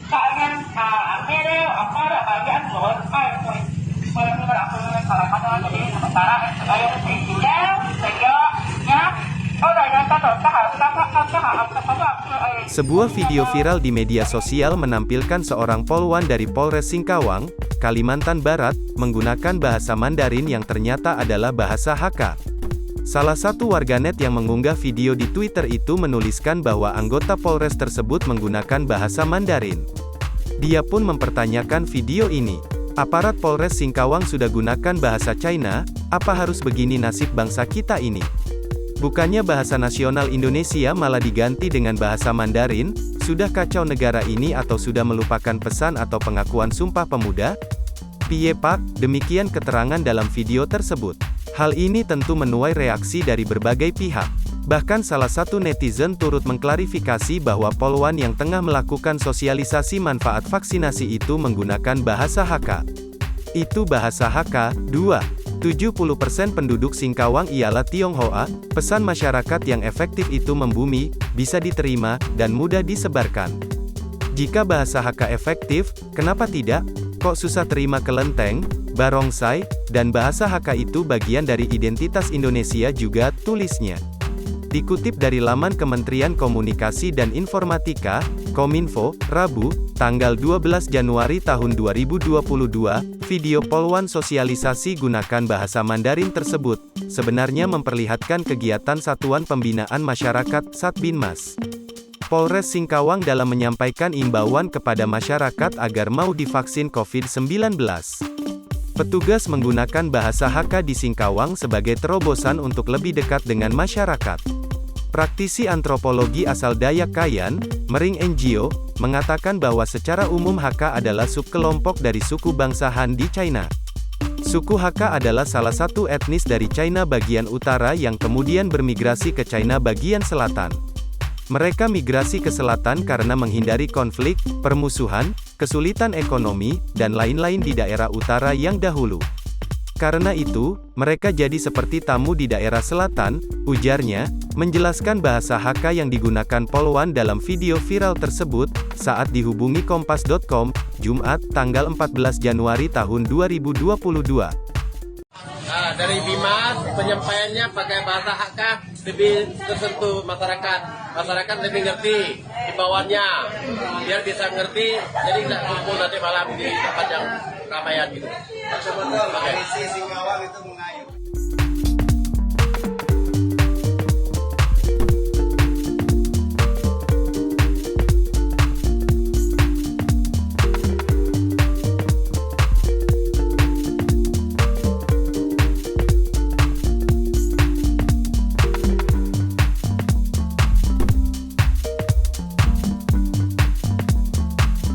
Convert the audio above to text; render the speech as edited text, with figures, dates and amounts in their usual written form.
akhirnya apa ada bagian luar masyarakat jadi sementara saya tinggal sehingga Sebuah video viral di media sosial menampilkan seorang polwan dari Polres Singkawang, Kalimantan Barat, menggunakan bahasa Mandarin yang ternyata adalah bahasa Hakka. Salah satu warganet yang mengunggah video di Twitter itu menuliskan bahwa anggota Polres tersebut menggunakan bahasa Mandarin. Dia pun mempertanyakan video ini. Aparat Polres Singkawang sudah gunakan bahasa China, apa harus begini nasib bangsa kita ini? Bukannya bahasa nasional Indonesia malah diganti dengan bahasa Mandarin, sudah kacau negara ini atau sudah melupakan pesan atau pengakuan Sumpah Pemuda? Piye Pak, demikian keterangan dalam video tersebut. Hal ini tentu menuai reaksi dari berbagai pihak. Bahkan salah satu netizen turut mengklarifikasi bahwa polwan yang tengah melakukan sosialisasi manfaat vaksinasi itu menggunakan bahasa Hakka. Itu bahasa Hakka. 2. 70% penduduk Singkawang ialah Tionghoa, pesan masyarakat yang efektif itu membumi, bisa diterima, dan mudah disebarkan. Jika bahasa Hakka efektif, kenapa tidak? Kok susah terima kelenteng, barongsai, dan bahasa Hakka itu bagian dari identitas Indonesia juga, tulisnya. Dikutip dari laman Kementerian Komunikasi dan Informatika, Kominfo, Rabu, tanggal 12 Januari tahun 2022, video polwan sosialisasi gunakan bahasa Mandarin tersebut, sebenarnya memperlihatkan kegiatan Satuan Pembinaan Masyarakat Satbinmas Polres Singkawang dalam menyampaikan imbauan kepada masyarakat agar mau divaksin COVID-19. Petugas menggunakan bahasa Hakka di Singkawang sebagai terobosan untuk lebih dekat dengan masyarakat. Praktisi antropologi asal Dayak Kayan, Mering NGO, mengatakan bahwa secara umum Hakka adalah subkelompok dari suku bangsa Han di China. Suku Hakka adalah salah satu etnis dari China bagian utara yang kemudian bermigrasi ke China bagian selatan. Mereka migrasi ke selatan karena menghindari konflik, permusuhan, kesulitan ekonomi, dan lain-lain di daerah utara yang dahulu. Karena itu, mereka jadi seperti tamu di daerah selatan, ujarnya, menjelaskan bahasa Hakka yang digunakan polwan dalam video viral tersebut, saat dihubungi Kompas.com, Jumat, tanggal 14 Januari tahun 2022. Nah, dari Bimas, penyampaiannya pakai bahasa Hakka lebih tersentuh masyarakat. Masyarakat lebih ngerti himbauannya, biar bisa ngerti, jadi tidak kumpul nanti malam di tempat yang ramaian gitu. Kondisi Singkawang itu mengayuh.